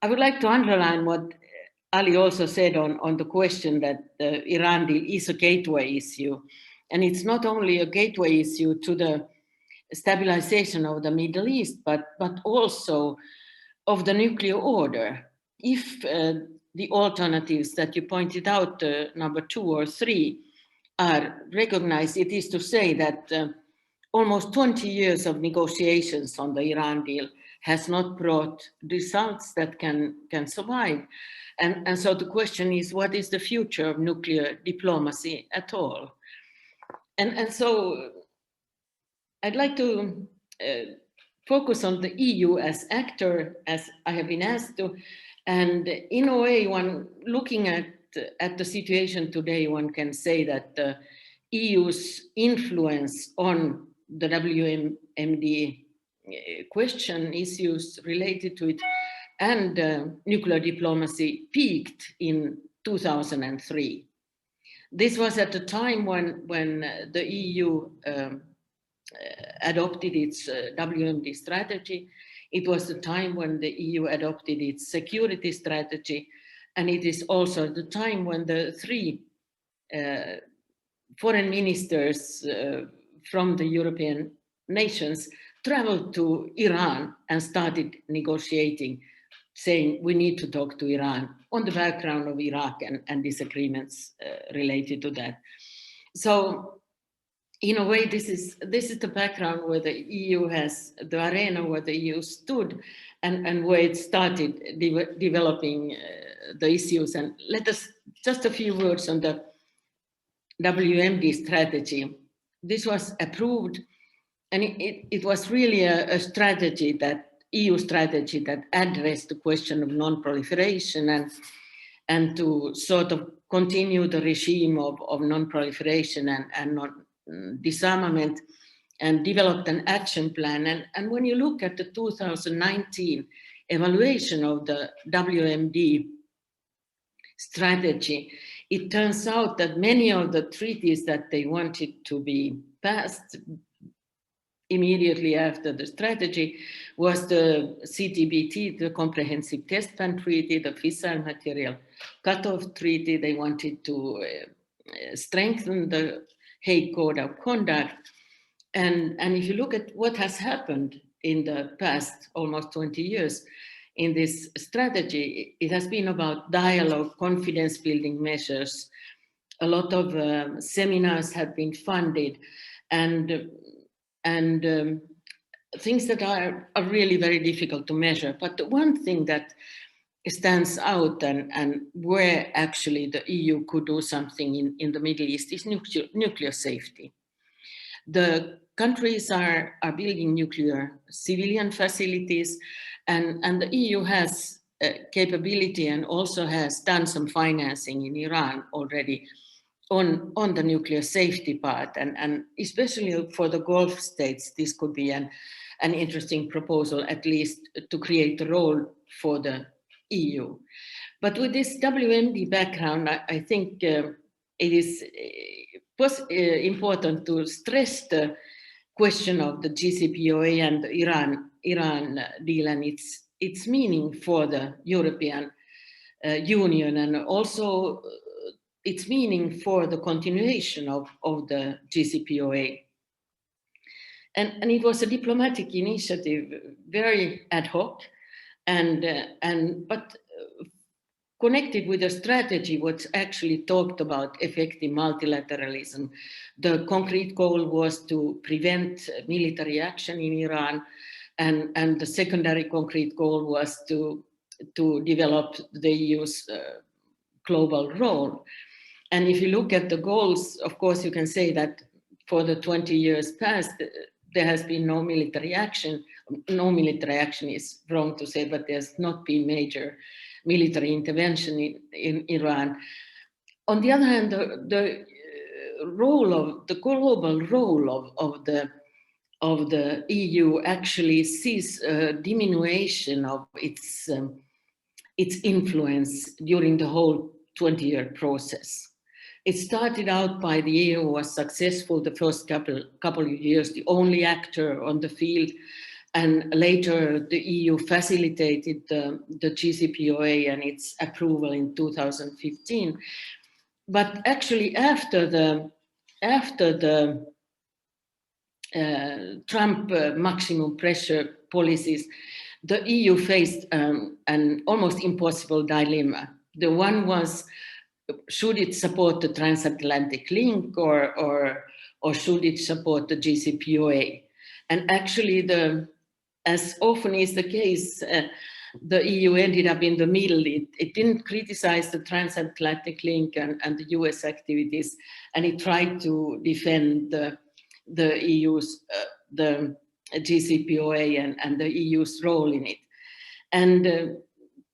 I would like to underline what Ali also said on the question that the Iran deal is a gateway issue. And it's not only a gateway issue to the stabilization of the Middle East, but also of the nuclear order. If the alternatives that you pointed out, number 2 or 3, are recognized, it is to say that almost 20 years of negotiations on the Iran deal has not brought results that can survive. And so the question is, what is the future of nuclear diplomacy at all? And so I'd like to focus on the EU as actor, as I have been asked to. And in a way, one looking at the situation today, one can say that the EU's influence on the WMD question, issues related to it, and nuclear diplomacy peaked in 2003. This was at the time when the EU adopted its WMD strategy. It was the time when the EU adopted its security strategy, and it is also the time when the 3 foreign ministers from the European nations traveled to Iran and started negotiating, saying we need to talk to Iran on the background of Iraq and disagreements related to that. So in a way, this is the background where the EU has, the arena where the EU stood and where it started developing the issues. And let us, just a few words on the WMD strategy. This was approved, and it was really a strategy, that EU strategy, that addressed the question of non-proliferation and to sort of continue the regime of non-proliferation and disarmament, and developed an action plan. And when you look at the 2019 evaluation of the WMD strategy, it turns out that many of the treaties that they wanted to be passed immediately after the strategy was the CTBT, the Comprehensive Test Ban Treaty, the Fissile Material Cutoff Treaty. They wanted to strengthen the Hague Code of Conduct. And if you look at what has happened in the past almost 20 years in this strategy, it has been about dialogue, confidence building measures. A lot of seminars have been funded, and things that are really very difficult to measure. But the one thing that stands out and where actually the EU could do something in the Middle East is nuclear safety. The countries are building nuclear civilian facilities, and the EU has capability and also has done some financing in Iran already on the nuclear safety part, and especially for the Gulf states, this could be an interesting proposal, at least to create a role for the EU. But with this WMD background, I think it is important to stress the question of the JCPOA and the Iran deal and its meaning for the European Union, and also its meaning for the continuation of the JCPOA. And it was a diplomatic initiative, very ad hoc, but connected with a strategy which actually talked about effective multilateralism. The concrete goal was to prevent military action in Iran, and the secondary concrete goal was to develop the EU's global role. And if you look at the goals, of course, you can say that for the 20 years past, there has been no military action. No military action is wrong to say, but there's not been major military intervention in Iran. On the other hand, the role of the global role of the EU actually sees a diminution of its influence during the whole 20-year process. It started out by the EU was successful the first couple of years, the only actor on the field, And later the EU facilitated the JCPOA and its approval in 2015. But actually after the Trump maximum pressure policies, the EU faced an almost impossible dilemma. The one was, should it support the transatlantic link or should it support the JCPOA? And actually, as often is the case, the EU ended up in the middle. It didn't criticize the transatlantic link and the US activities, and it tried to defend the EU's, the JCPOA and the EU's role in it. And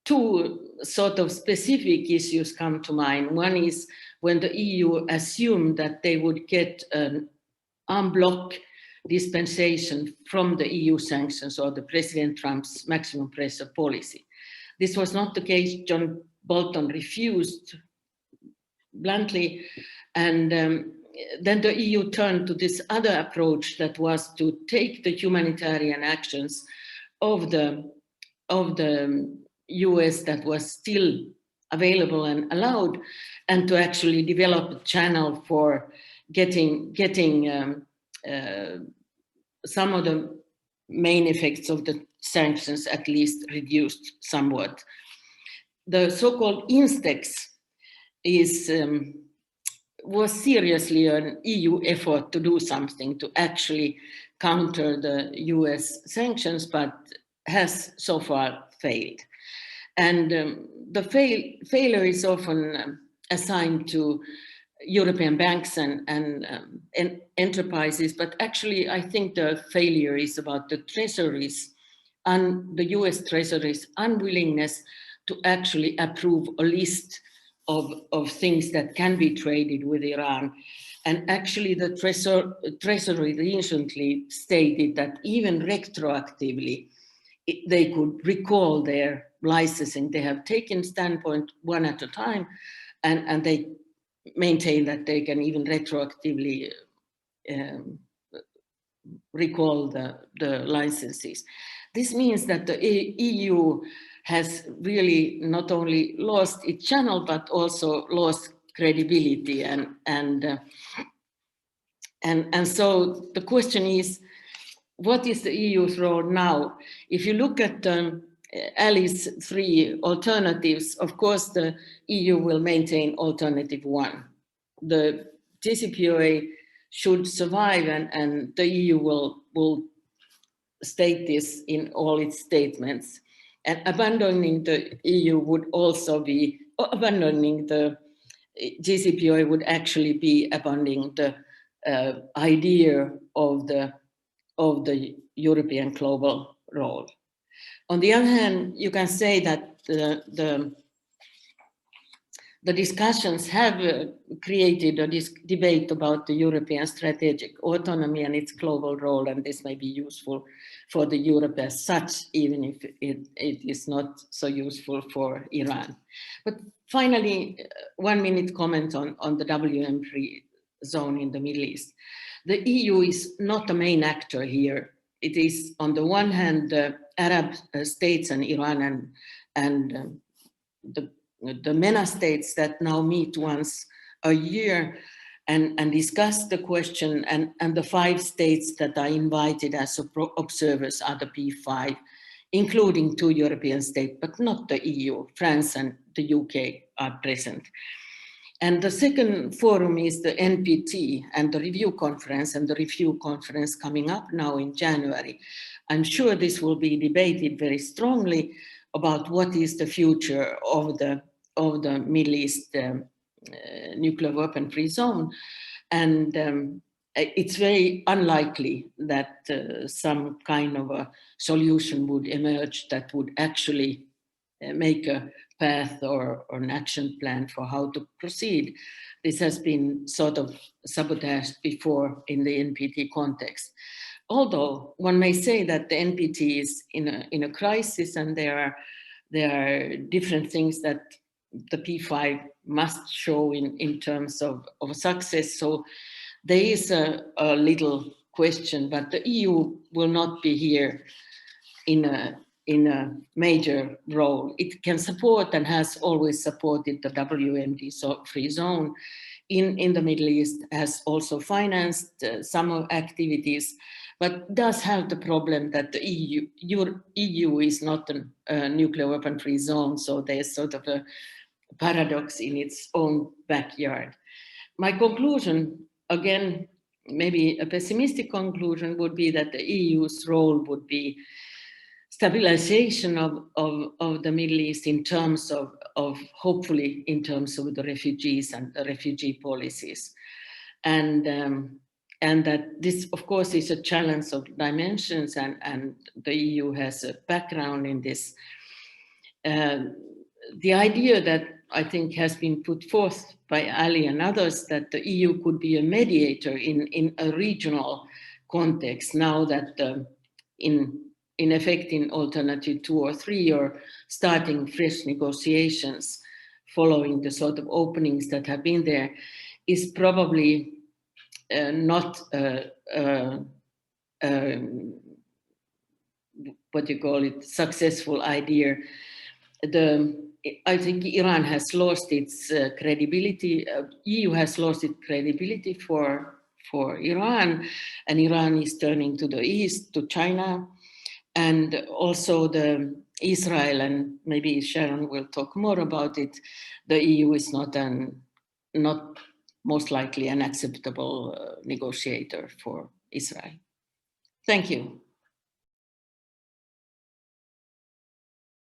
two sort of specific issues come to mind. One is when the EU assumed that they would get an en bloc dispensation from the EU sanctions or the President Trump's maximum pressure policy. This was not the case. John Bolton refused bluntly, and then the EU turned to this other approach that was to take the humanitarian actions of the US that was still available and allowed, and to actually develop a channel for getting some of the main effects of the sanctions at least reduced somewhat. The so-called INSTEX was seriously an EU effort to do something to actually counter the US sanctions, but has so far failed. And the failure is often assigned to European banks and enterprises, but actually I think the failure is about the treasuries and the US Treasury's unwillingness to actually approve a list of things that can be traded with Iran. And actually the Treasury recently stated that even retroactively, they could recall their licensing. They have taken standpoint one at a time, and they maintain that they can even retroactively recall the licenses. This means that the EU has really not only lost its channel, but also lost credibility. And so the question is, what is the EU's role now? If you look at Ali's three alternatives, of course, the EU will maintain alternative one. The JCPOA should survive, and the EU will state this in all its statements. And abandoning the EU would also be, abandoning the JCPOA would actually be abandoning the idea of the European global role. On the other hand, you can say that the discussions have created a debate about the European strategic autonomy and its global role, and this may be useful for the Europe as such, even if it is not so useful for Iran. But finally, 1 minute comment on the WMD zone in the Middle East. The EU is not the main actor here. It is, on the one hand, the Arab states and Iran and the MENA states that now meet once a year and discuss the question, and the 5 states that are invited as observers are the P5, including 2 European states, but not the EU. France and the UK are present. And the second forum is the NPT and the review conference, and the review conference coming up now in January. I'm sure this will be debated very strongly about what is the future of the Middle East nuclear weapon-free zone. And it's very unlikely that some kind of a solution would emerge that would actually make a path or an action plan for how to proceed. This has been sort of sabotaged before in the NPT context. Although one may say that the NPT is in a crisis, and there are different things that the P5 must show in terms of success. So there is a little question, but the EU will not be here in a major role. It can support and has always supported the WMD free zone in the Middle East, has also financed some activities, but does have the problem that the EU is not a nuclear weapon free zone, so there's sort of a paradox in its own backyard. My conclusion, again, maybe a pessimistic conclusion, would be that the EU's role would be stabilization of the Middle East in terms of hopefully in terms of the refugees and the refugee policies. And that this, of course, is a challenge of dimensions, and the EU has a background in this. The idea that I think has been put forth by Ali and others, that the EU could be a mediator in a regional context, now that in effect in Alternative 2 or 3, or starting fresh negotiations following the sort of openings that have been there, is probably not what you call it, successful idea. I think Iran has lost its credibility. EU has lost its credibility for Iran, and Iran is turning to the east, to China, and also the Israel, and maybe Sharon will talk more about it. The EU is not most likely an acceptable negotiator for Israel. Thank you.